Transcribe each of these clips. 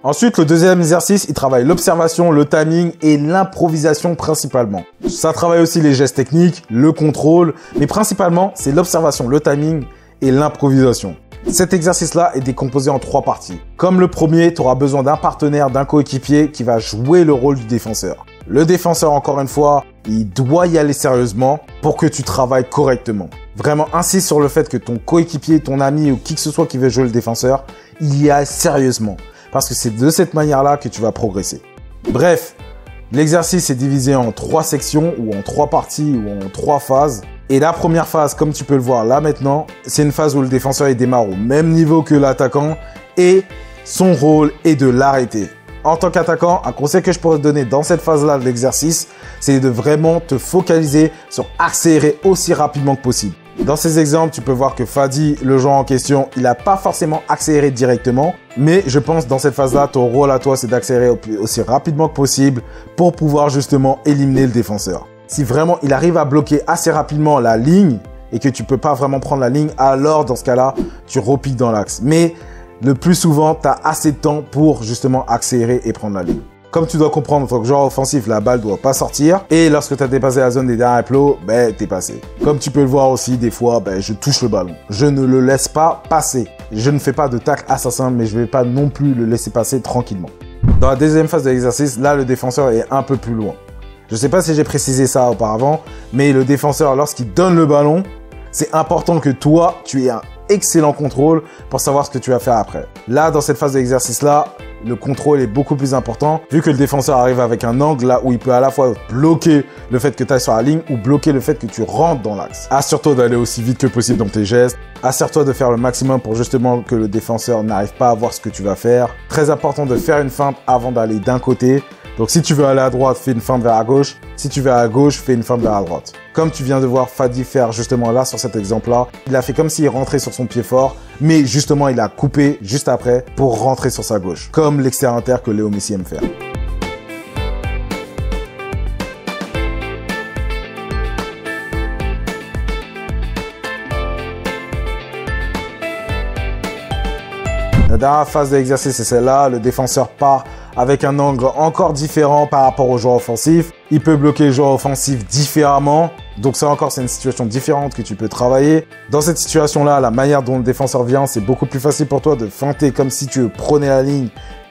Ensuite, le deuxième exercice, il travaille l'observation, le timing et l'improvisation principalement. Ça travaille aussi les gestes techniques, le contrôle, mais principalement, c'est l'observation, le timing et l'improvisation. Cet exercice-là est décomposé en 3 parties. Comme le premier, tu auras besoin d'un partenaire, d'un coéquipier qui va jouer le rôle du défenseur. Le défenseur, encore une fois, il doit y aller sérieusement pour que tu travailles correctement. Vraiment, insiste sur le fait que ton coéquipier, ton ami ou qui que ce soit qui veut jouer le défenseur, il y aille sérieusement. Parce que c'est de cette manière-là que tu vas progresser. Bref, l'exercice est divisé en 3 sections ou en 3 parties ou en 3 phases. Et la première phase, comme tu peux le voir là maintenant, c'est une phase où le défenseur il démarre au même niveau que l'attaquant et son rôle est de l'arrêter. En tant qu'attaquant, un conseil que je pourrais te donner dans cette phase-là de l'exercice, c'est de vraiment te focaliser sur accélérer aussi rapidement que possible. Dans ces exemples, tu peux voir que Fadi, le joueur en question, il n'a pas forcément accéléré directement. Mais je pense dans cette phase-là, ton rôle à toi, c'est d'accélérer aussi rapidement que possible pour pouvoir justement éliminer le défenseur. Si vraiment il arrive à bloquer assez rapidement la ligne et que tu peux pas vraiment prendre la ligne, alors dans ce cas-là, tu repiques dans l'axe. Mais le plus souvent, tu as assez de temps pour justement accélérer et prendre la ligne. Comme tu dois comprendre, en tant que joueur offensif, la balle ne doit pas sortir. Et lorsque tu as dépassé la zone des derniers plots, t'es passé. Comme tu peux le voir aussi, des fois, je touche le ballon. Je ne le laisse pas passer. Je ne fais pas de tacle assassin, mais je ne vais pas non plus le laisser passer tranquillement. Dans la deuxième phase de l'exercice, là, le défenseur est un peu plus loin. Je ne sais pas si j'ai précisé ça auparavant, mais le défenseur, lorsqu'il donne le ballon, c'est important que toi, tu aies un excellent contrôle pour savoir ce que tu vas faire après. Là, dans cette phase d'exercice-là, le contrôle est beaucoup plus important vu que le défenseur arrive avec un angle là où il peut à la fois bloquer le fait que tu ailles sur la ligne ou bloquer le fait que tu rentres dans l'axe. Assure-toi d'aller aussi vite que possible dans tes gestes. Assure-toi de faire le maximum pour justement que le défenseur n'arrive pas à voir ce que tu vas faire. Très important de faire une feinte avant d'aller d'un côté. Donc si tu veux aller à droite, fais une feinte vers la gauche. Si tu vas à gauche, fais une feinte vers la droite. Comme tu viens de voir Fadi faire justement là sur cet exemple-là, il a fait comme s'il rentrait sur son pied fort, mais justement il a coupé juste après pour rentrer sur sa gauche. Comme l'extérieur inter que Léo Messi aime faire. La dernière phase de l'exercice, c'est celle-là. Le défenseur part avec un angle encore différent par rapport au joueur offensif. Il peut bloquer le joueur offensif différemment. Donc ça encore, c'est une situation différente que tu peux travailler. Dans cette situation-là, la manière dont le défenseur vient, c'est beaucoup plus facile pour toi de feinter comme si tu prenais la ligne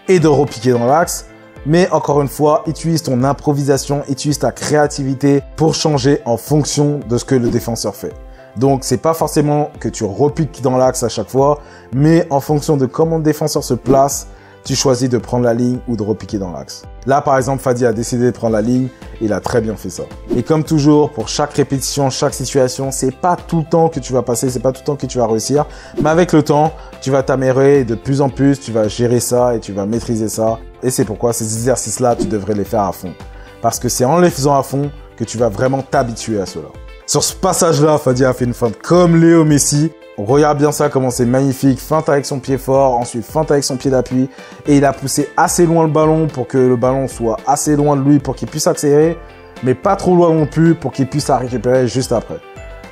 et de repiquer dans l'axe. Mais encore une fois, utilise ton improvisation, utilise ta créativité pour changer en fonction de ce que le défenseur fait. Donc, c'est pas forcément que tu repiques dans l'axe à chaque fois, mais en fonction de comment le défenseur se place, tu choisis de prendre la ligne ou de repiquer dans l'axe. Là, par exemple, Fadi a décidé de prendre la ligne et il a très bien fait ça. Et comme toujours, pour chaque répétition, chaque situation, c'est pas tout le temps que tu vas passer, c'est pas tout le temps que tu vas réussir, mais avec le temps, tu vas t'améliorer et de plus en plus, tu vas gérer ça et tu vas maîtriser ça. Et c'est pourquoi ces exercices-là, tu devrais les faire à fond. Parce que c'est en les faisant à fond que tu vas vraiment t'habituer à cela. Sur ce passage-là, Fadi a fait une feinte comme Léo Messi. On regarde bien ça, comment c'est magnifique. Feinte avec son pied fort, ensuite feinte avec son pied d'appui. Et il a poussé assez loin le ballon pour que le ballon soit assez loin de lui pour qu'il puisse accélérer. Mais pas trop loin non plus pour qu'il puisse la récupérer juste après.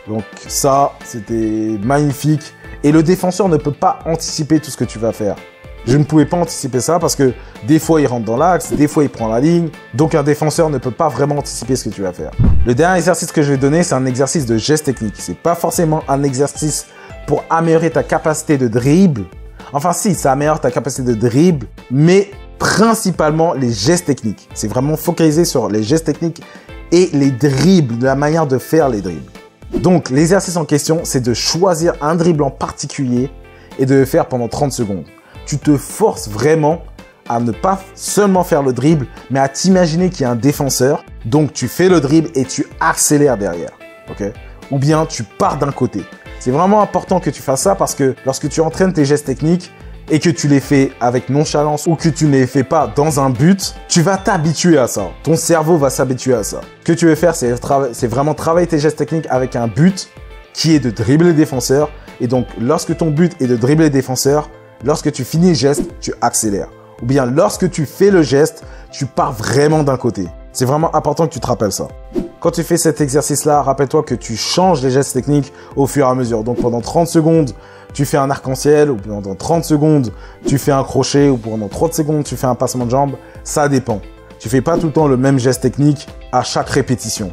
Donc ça, c'était magnifique. Et le défenseur ne peut pas anticiper tout ce que tu vas faire. Je ne pouvais pas anticiper ça parce que des fois, il rentre dans l'axe, des fois, il prend la ligne. Donc, un défenseur ne peut pas vraiment anticiper ce que tu vas faire. Le dernier exercice que je vais donner, c'est un exercice de geste technique. C'est pas forcément un exercice pour améliorer ta capacité de dribble. Enfin, si, ça améliore ta capacité de dribble, mais principalement les gestes techniques. C'est vraiment focalisé sur les gestes techniques et les dribbles, la manière de faire les dribbles. Donc, l'exercice en question, c'est de choisir un dribble en particulier et de le faire pendant 30 secondes. Tu te forces vraiment à ne pas seulement faire le dribble, mais à t'imaginer qu'il y a un défenseur. Donc, tu fais le dribble et tu accélères derrière. Okay? Ou bien, tu pars d'un côté. C'est vraiment important que tu fasses ça parce que lorsque tu entraînes tes gestes techniques et que tu les fais avec nonchalance ou que tu ne les fais pas dans un but, tu vas t'habituer à ça. Ton cerveau va s'habituer à ça. Ce que tu veux faire, c'est vraiment travailler tes gestes techniques avec un but qui est de dribbler le défenseur. Et donc, lorsque ton but est de dribbler le défenseur, lorsque tu finis le geste, tu accélères. Ou bien lorsque tu fais le geste, tu pars vraiment d'un côté. C'est vraiment important que tu te rappelles ça. Quand tu fais cet exercice-là, rappelle-toi que tu changes les gestes techniques au fur et à mesure. Donc pendant 30 secondes, tu fais un arc-en-ciel, ou pendant 30 secondes, tu fais un crochet, ou pendant 30 secondes, tu fais un passement de jambe. Ça dépend. Tu fais pas tout le temps le même geste technique à chaque répétition.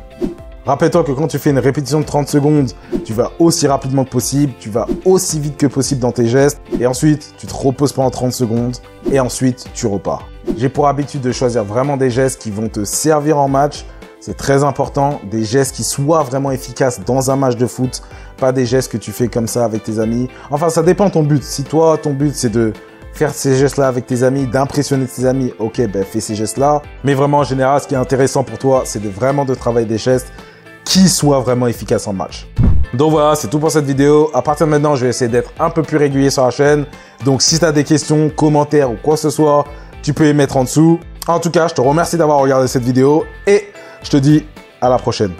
Rappelle-toi que quand tu fais une répétition de 30 secondes, tu vas aussi rapidement que possible, tu vas aussi vite que possible dans tes gestes, et ensuite, tu te reposes pendant 30 secondes, et ensuite, tu repars. J'ai pour habitude de choisir vraiment des gestes qui vont te servir en match. C'est très important, des gestes qui soient vraiment efficaces dans un match de foot, pas des gestes que tu fais comme ça avec tes amis. Enfin, ça dépend de ton but. Si toi, ton but, c'est de faire ces gestes-là avec tes amis, d'impressionner tes amis, ok, ben fais ces gestes-là. Mais vraiment, en général, ce qui est intéressant pour toi, c'est vraiment de travailler des gestes qui soient vraiment efficaces en match. Donc voilà, c'est tout pour cette vidéo. À partir de maintenant, je vais essayer d'être un peu plus régulier sur la chaîne. Donc si tu as des questions, commentaires ou quoi que ce soit, tu peux les mettre en dessous. En tout cas, je te remercie d'avoir regardé cette vidéo et je te dis à la prochaine.